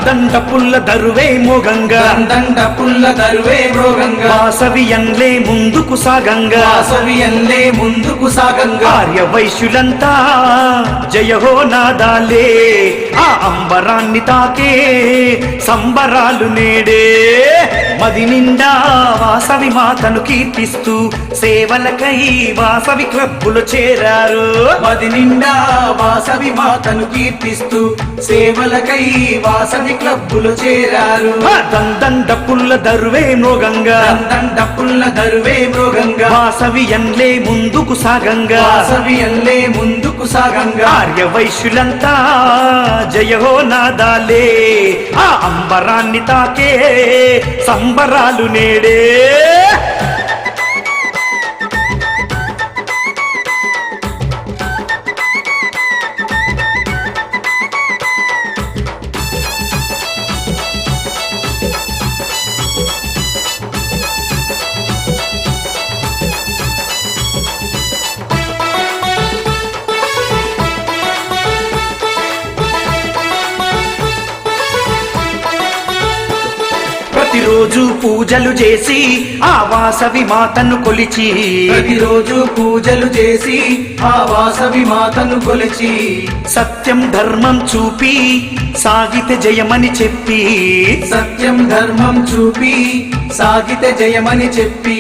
దందండ పుల్ల దరువే మోగంగా దందండ పుల్ల దరువే మృగంగా వాసవియన్లే ముందుకు సాగంగా వాసవియన్లే ముందుకు సాగంగా ఆర్య వైశ్యులంతా జయహో నాదాలే ఆ అంబరాన్ని తాకే సంబరాలు నేడే మది నిండా వాసవి మాతను కీర్తిస్తూ సేవలకై వాసవి క్లబ్బులు చేరారు మది నిండా వాసవి మాతను కీర్తిస్తూ సేవలకై వాసవి క్లబ్బులు చేరారు దందండ పుల్ల దరువే మృగంగా దందండ పుల్ల దరువే మృగంగా వాసవియన్లే ముందుకు సాగంగా వాసవియన్లే ముందుకు సాగంగా ఆర్య వైశ్యులంతా జయహో నాదాలే ఆ అంబరాన్ని తాకే సంబరాలు నేడే ప్రతిరోజు పూజలు చేసి ఆ వాసవి మాతను కొలిచి ప్రతిరోజు పూజలు చేసి ఆ వాసవి మాతను కొలిచి సత్యం ధర్మం చూపి సాగితే జయమని చెప్పి సత్యం ధర్మం చూపి సాగితే జయమని చెప్పి